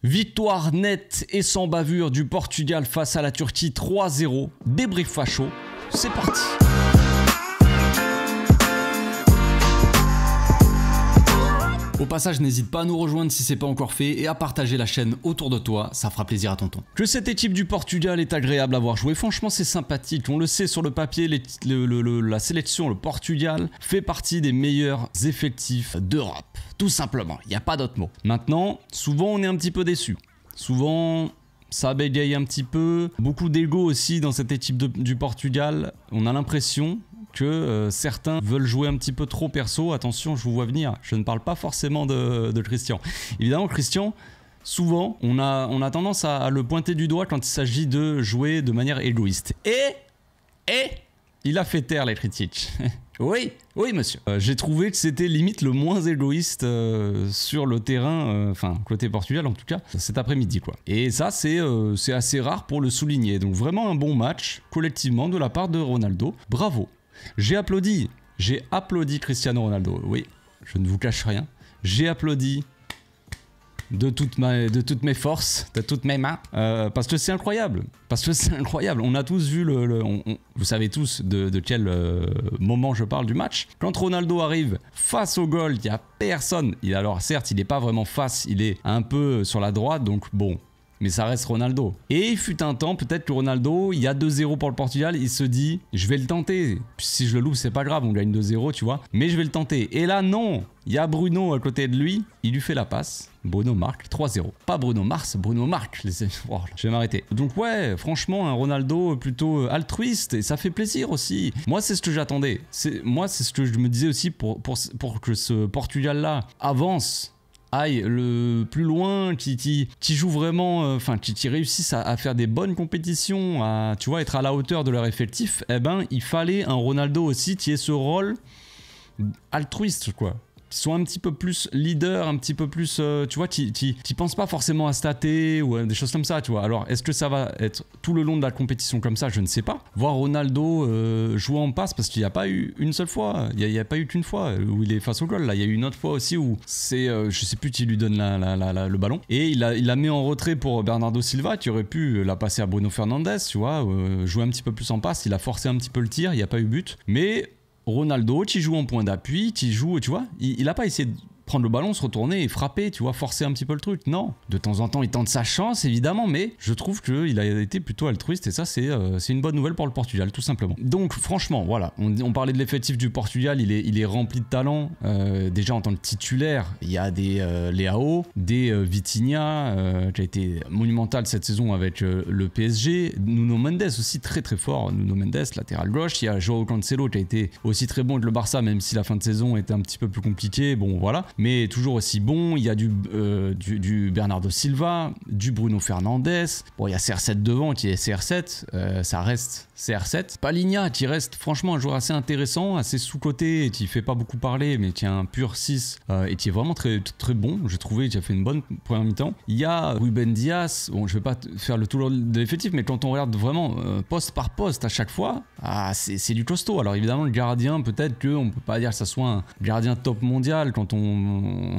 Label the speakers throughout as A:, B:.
A: Victoire nette et sans bavure du Portugal face à la Turquie 3-0. Débrief à chaud, c'est parti. Au passage, n'hésite pas à nous rejoindre si c'est pas encore fait et à partager la chaîne autour de toi, ça fera plaisir à tonton. Que cette équipe du Portugal est agréable à voir jouer, franchement c'est sympathique. On le sait sur le papier, la sélection, le Portugal fait partie des meilleurs effectifs d'Europe. Tout simplement, il n'y a pas d'autre mot. Maintenant, souvent on est un petit peu déçu. Souvent, ça bégaye un petit peu. Beaucoup d'ego aussi dans cette équipe du Portugal. On a l'impression que certains veulent jouer un petit peu trop perso. Attention, je vous vois venir. Je ne parle pas forcément de Christian. Évidemment, Christian, souvent, on a tendance à le pointer du doigt quand il s'agit de jouer de manière égoïste. Et il a fait taire les critiques. Oui, monsieur. J'ai trouvé que c'était limite le moins égoïste sur le terrain, enfin côté Portugal en tout cas, cet après-midi quoi. Et ça c'est assez rare pour le souligner. Donc vraiment un bon match collectivement de la part de Ronaldo. Bravo. J'ai applaudi Cristiano Ronaldo. Oui, je ne vous cache rien. J'ai applaudi de toutes mes forces, de toutes mes mains, parce que c'est incroyable. On a tous vu vous savez tous de quel moment je parle du match. Quand Ronaldo arrive face au goal, il n'y a personne. Alors certes, il n'est pas vraiment face, il est un peu sur la droite, donc bon. Mais ça reste Ronaldo. Et il fut un temps, peut-être que Ronaldo, il y a 2-0 pour le Portugal, il se dit, je vais le tenter. Si je le loupe, c'est pas grave, on gagne 2-0, tu vois. Mais je vais le tenter. Et là, non. Il y a Bruno à côté de lui, il lui fait la passe. Bruno marque 3-0. Pas Bruno Mars, Bruno marque. Oh, je vais m'arrêter. Donc ouais, franchement, un Ronaldo plutôt altruiste, et ça fait plaisir aussi. Moi, c'est ce que j'attendais. Moi, c'est ce que je me disais aussi pour que ce Portugal-là avance, aille le plus loin, qui joue vraiment, enfin qui réussissent à faire des bonnes compétitions, à tu vois, être à la hauteur de leur effectif. Eh ben il fallait un Ronaldo aussi qui ait ce rôle altruiste quoi, qui soit un petit peu plus leader, un petit peu plus, tu vois, qui pense pas forcément à stater ou à des choses comme ça, tu vois. Alors, est-ce que ça va être tout le long de la compétition comme ça? Je ne sais pas. Voir Ronaldo jouer en passe, parce qu'il n'y a pas eu une seule fois, il n'y a pas eu qu'une fois où il est face au goal, là. Il y a eu une autre fois aussi où c'est, je sais plus qui lui donne le ballon, et il la met en retrait pour Bernardo Silva, qui aurait pu la passer à Bruno Fernandes, tu vois, jouer un petit peu plus en passe. Il a forcé un petit peu le tir, il n'y a pas eu but, mais Ronaldo qui joue en point d'appui, qui joue, tu vois, il n'a pas essayé de prendre le ballon, se retourner et frapper, tu vois, forcer un petit peu le truc. Non, de temps en temps il tente sa chance évidemment, mais je trouve qu'il a été plutôt altruiste et ça c'est une bonne nouvelle pour le Portugal tout simplement. Donc franchement voilà, on parlait de l'effectif du Portugal, il est rempli de talent. Déjà en tant que titulaire, il y a des Leao, des Vitinha qui a été monumental cette saison avec le PSG, Nuno Mendes aussi très très fort, Nuno Mendes latéral gauche, il y a Joao Cancelo qui a été aussi très bon avec le Barça même si la fin de saison était un petit peu plus compliquée, bon voilà, mais toujours aussi bon. Il y a du Bernardo Silva, du Bruno Fernandes. Bon, il y a CR7 devant qui est CR7, ça reste CR7. Palhinha qui reste franchement un joueur assez intéressant, assez sous-coté et qui fait pas beaucoup parler, mais qui est un pur 6 et qui est vraiment très, très bon. J'ai trouvé qu'il a fait une bonne première mi-temps. Il y a Ruben Dias, bon, je vais pas faire le tour de l'effectif, mais quand on regarde vraiment poste par poste à chaque fois, c'est du costaud. Alors évidemment, le gardien, peut-être qu'on peut pas dire que ça soit un gardien top mondial quand on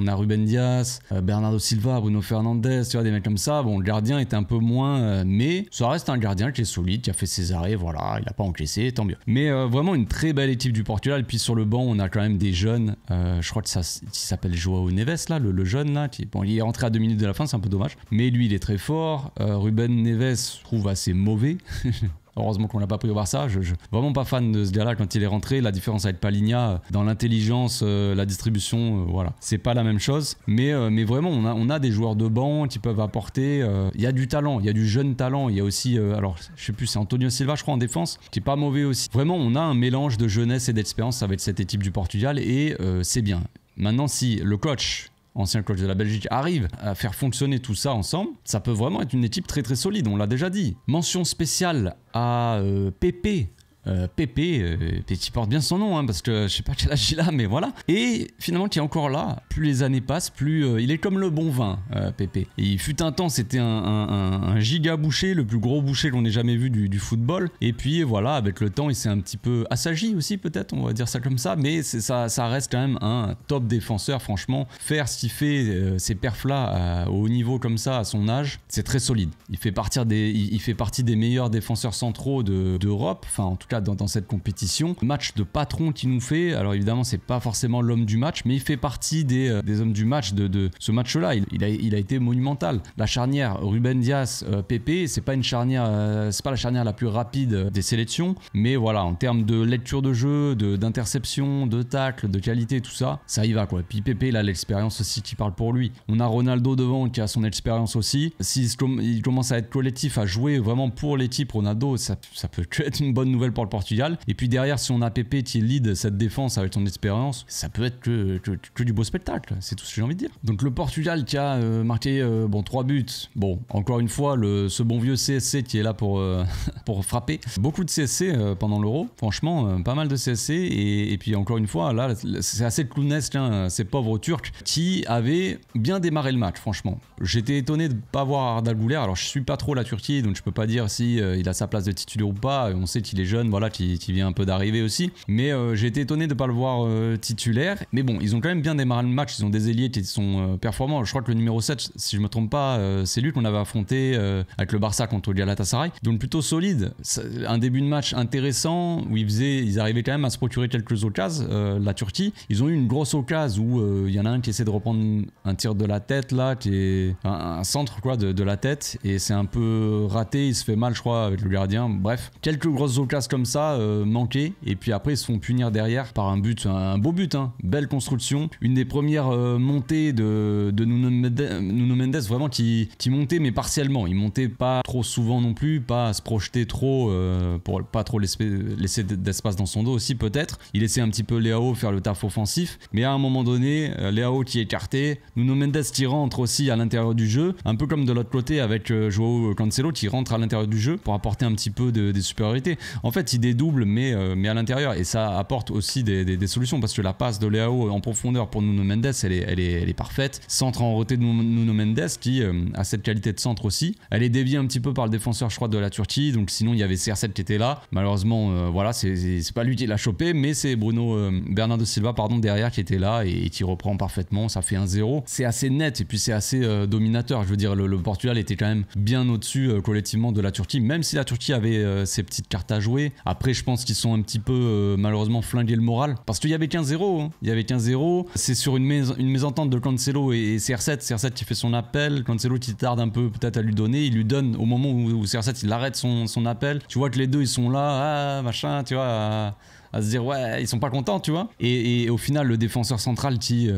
A: a Ruben Dias, Bernardo Silva, Bruno Fernandes, tu vois, des mecs comme ça. Bon, le gardien était un peu moins, mais ça reste un gardien qui est solide, qui a fait ses arrêts, voilà, il n'a pas encaissé, tant mieux. Mais vraiment une très belle équipe du Portugal. Et puis sur le banc, on a quand même des jeunes, je crois que ça s'appelle Joao Neves, là, le jeune, là, bon, il est rentré à 2 minutes de la fin, c'est un peu dommage. Mais lui, il est très fort. Ruben Neves, je trouve assez mauvais. Heureusement qu'on l'a pas pris au Barça. Je suis vraiment pas fan de ce gars-là quand il est rentré. La différence avec Palhinha dans l'intelligence, la distribution, voilà, c'est pas la même chose. Mais vraiment, on a des joueurs de banc qui peuvent apporter. Il y a du talent, il y a du jeune talent. Il y a aussi, alors je sais plus, c'est Antonio Silva, je crois, en défense, qui est pas mauvais aussi. Vraiment, on a un mélange de jeunesse et d'expérience avec cette équipe du Portugal et c'est bien. Maintenant, si le coach, ancien coach de la Belgique, arrive à faire fonctionner tout ça ensemble, ça peut vraiment être une équipe très très solide, on l'a déjà dit. Mention spéciale à Pepe, Pépé, qui porte bien son nom, hein, parce que je sais pas quel âge il a, mais voilà. Et finalement, qui est encore là. Plus les années passent, plus il est comme le bon vin, Pépé. Et il fut un temps, c'était un giga boucher, le plus gros boucher qu'on ait jamais vu du football. Et puis voilà, avec le temps, il s'est un petit peu assagi aussi, peut-être, on va dire ça comme ça. Mais ça reste quand même un top défenseur, franchement. Faire ce qu'il fait, ces perfs-là au haut niveau comme ça, à son âge, c'est très solide. Il fait partie des meilleurs défenseurs centraux d'Europe, enfin en tout cas dans cette compétition. Match de patron qu'il nous fait, alors évidemment c'est pas forcément l'homme du match, mais il fait partie des hommes du match de ce match-là. Il a été monumental. La charnière Ruben Dias, Pépé, c'est pas la charnière la plus rapide des sélections, mais voilà, en termes de lecture de jeu, d'interception, de tacle, de qualité, tout ça, ça y va quoi. Puis Pépé, il a l'expérience aussi qui parle pour lui. On a Ronaldo devant qui a son expérience aussi. S'il commence à être collectif, à jouer vraiment pour l'équipe, Ronaldo, ça peut être une bonne nouvelle pour le Portugal. Et puis derrière, si on a Pépé qui lead cette défense avec son expérience, ça peut être que du beau spectacle. C'est tout ce que j'ai envie de dire. Donc le Portugal qui a marqué 3 buts. Bon, encore une fois, ce bon vieux CSC qui est là pour frapper. Beaucoup de CSC pendant l'Euro. Franchement, pas mal de CSC. Et puis encore une fois, là, c'est assez clownesque, hein, ces pauvres Turcs qui avaient bien démarré le match, franchement. J'étais étonné de ne pas voir Arda Güler. Alors je suis pas trop la Turquie, donc je peux pas dire si il a sa place de titulaire ou pas. On sait qu'il est jeune, voilà, qui vient un peu d'arriver aussi. Mais j'ai été étonné de ne pas le voir titulaire. Mais bon, ils ont quand même bien démarré le match. Ils ont des ailiers qui sont performants. Je crois que le numéro 7, si je me trompe pas, c'est lui qu'on avait affronté avec le Barça contre Galatasaray. Donc plutôt solide. Un début de match intéressant où ils arrivaient quand même à se procurer quelques occasions. La Turquie, ils ont eu une grosse occasion où il y en a un qui essaie de reprendre un tir de la tête là, qui est un centre quoi de la tête, et c'est un peu raté. Il se fait mal, je crois, avec le gardien. Bref, quelques grosses occasions comme ça manquées, et puis après ils se font punir derrière par un but, un beau but, hein. Belle construction, une des premières montées de Nuno Mendes, vraiment qui montait mais partiellement. Il montait pas trop souvent non plus, pas à se projeter trop pour pas trop laisser d'espace dans son dos aussi peut-être. Il laissait un petit peu Leao faire le taf offensif, mais à un moment donné, Leao qui est écarté, Nuno Mendes qui rentre aussi à l'intérieur du jeu, un peu comme de l'autre côté avec Joao Cancelo qui rentre à l'intérieur du jeu pour apporter un petit peu des supériorités. En fait, il dédouble mais à l'intérieur, et ça apporte aussi des solutions, parce que la passe de Leao en profondeur pour Nuno Mendes, elle est parfaite. Centre en roté de Nuno Mendes qui a cette qualité de centre aussi. Elle est déviée un petit peu par le défenseur, je crois, de la Turquie, donc sinon il y avait CR7 qui était là. Malheureusement, voilà, c'est pas lui qui l'a chopé, mais c'est Bernardo Silva derrière qui était là et qui reprend parfaitement. Ça fait 1-0. C'est assez net et puis c'est assez dominateur. Je veux dire, le Portugal était quand même bien au-dessus collectivement de la Turquie, même si la Turquie avait ses petites cartes à jouer. Après, je pense qu'ils sont un petit peu malheureusement flingués le moral, parce qu'il y avait 15-0. Hein. Il y avait 15-0. C'est sur une mésentente de Cancelo et CR7. CR7 qui fait son appel. Cancelo qui tarde un peu peut-être à lui donner. Il lui donne au moment où CR7 il arrête son appel. Tu vois que les deux ils sont là, machin, tu vois. À se dire ouais, ils sont pas contents, tu vois, et au final le défenseur central qui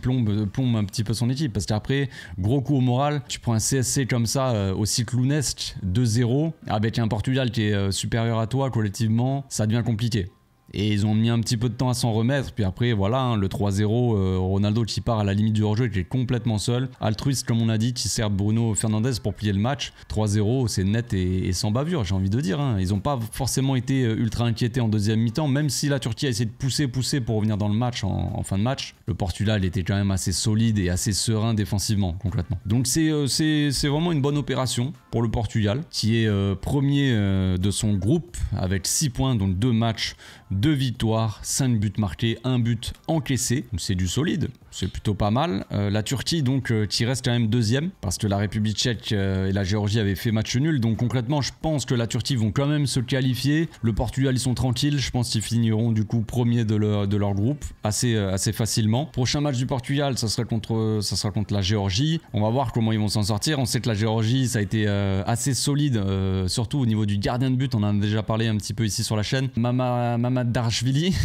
A: plombe un petit peu son équipe, parce qu'après, gros coup au moral, tu prends un CSC comme ça aussi clownesque, 2-0 avec un Portugal qui est supérieur à toi collectivement, ça devient compliqué. Et ils ont mis un petit peu de temps à s'en remettre. Puis après, voilà, hein, le 3-0, Ronaldo qui part à la limite du hors-jeu, qui est complètement seul. Altruiste, comme on a dit, qui sert Bruno Fernandes pour plier le match. 3-0, c'est net et sans bavure, j'ai envie de dire. Hein. Ils n'ont pas forcément été ultra inquiétés en deuxième mi-temps, même si la Turquie a essayé de pousser pour revenir dans le match en fin de match. Le Portugal était quand même assez solide et assez serein défensivement, concrètement. Donc c'est vraiment une bonne opération pour le Portugal, qui est premier de son groupe avec 6 points, donc 2 matchs, 2 victoires, 5 buts marqués, 1 but encaissé. C'est du solide, c'est plutôt pas mal. La Turquie donc qui reste quand même deuxième, parce que la République tchèque et la Géorgie avaient fait match nul. Donc concrètement, je pense que la Turquie vont quand même se qualifier. Le Portugal, ils sont tranquilles. Je pense qu'ils finiront du coup premier de leur groupe assez facilement. Prochain match du Portugal, ça sera contre la Géorgie. On va voir comment ils vont s'en sortir. On sait que la Géorgie, ça a été assez solide, surtout au niveau du gardien de but. On en a déjà parlé un petit peu ici sur la chaîne. Mamadashvili,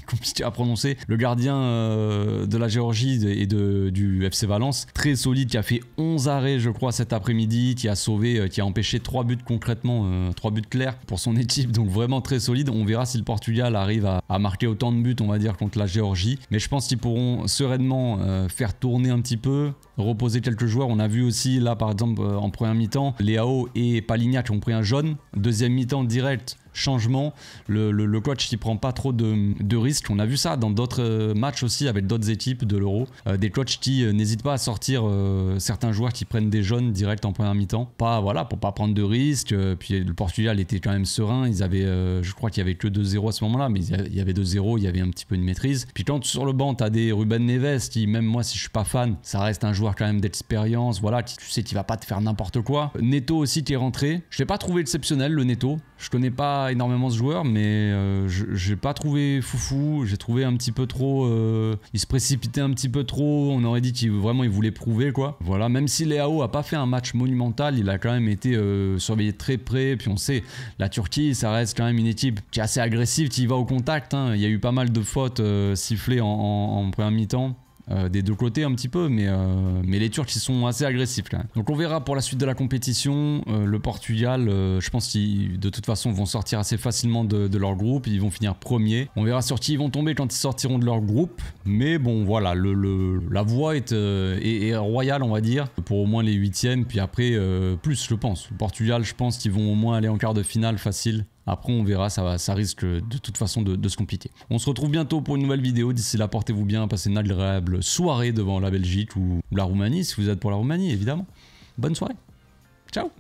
A: compliqué à prononcer, le gardien de la Géorgie et du FC Valence, très solide, qui a fait 11 arrêts je crois cet après-midi, qui a sauvé, qui a empêché 3 buts concrètement, 3 buts clairs pour son équipe, donc vraiment très solide. On verra si le Portugal arrive à marquer autant de buts, on va dire, contre la Géorgie, mais je pense qu'ils pourront sereinement faire tourner un petit peu reposer quelques joueurs. On a vu aussi là par exemple en première mi-temps, Leao et Palignac ont pris un jaune. Deuxième mi-temps direct, changement, le coach qui prend pas trop de risques. On a vu ça dans d'autres matchs aussi avec d'autres équipes de l'Euro. Des coachs qui n'hésitent pas à sortir certains joueurs qui prennent des jaunes direct en première mi-temps. Pas, voilà, pour pas prendre de risques. Puis le Portugal était quand même serein. Ils avaient, je crois qu'il y avait que 2-0 à ce moment-là, mais il y avait 2-0, il y avait un petit peu de maîtrise. Puis quand sur le banc, tu as des Ruben Neves qui, même moi si je suis pas fan, ça reste un joueur quand même d'expérience. Voilà, tu sais qu'il va pas te faire n'importe quoi. Neto aussi qui est rentré. Je l'ai pas trouvé exceptionnel le Neto. Je connais pas énormément ce joueur, mais j'ai pas trouvé foufou. J'ai trouvé un petit peu trop. Il se précipitait un petit peu trop. On aurait dit qu'il vraiment il voulait prouver quoi. Voilà, même si Leao a pas fait un match monumental, il a quand même été surveillé de très près. Puis on sait, la Turquie, ça reste quand même une équipe qui est assez agressive, qui va au contact. Hein. Il y a eu pas mal de fautes sifflées en première mi-temps. Des deux côtés un petit peu, mais les Turcs ils sont assez agressifs quand même. Donc on verra pour la suite de la compétition. Le Portugal, je pense qu'ils de toute façon vont sortir assez facilement de leur groupe, ils vont finir premier. On verra sur qui ils vont tomber quand ils sortiront de leur groupe, mais bon voilà, la voie est royale on va dire, pour au moins les huitièmes, puis après plus je pense. Le Portugal je pense qu'ils vont au moins aller en quart de finale facile. Après on verra, ça risque de toute façon de se compliquer. On se retrouve bientôt pour une nouvelle vidéo. D'ici là, portez-vous bien, passez une agréable soirée devant la Belgique ou la Roumanie, si vous êtes pour la Roumanie évidemment. Bonne soirée, ciao.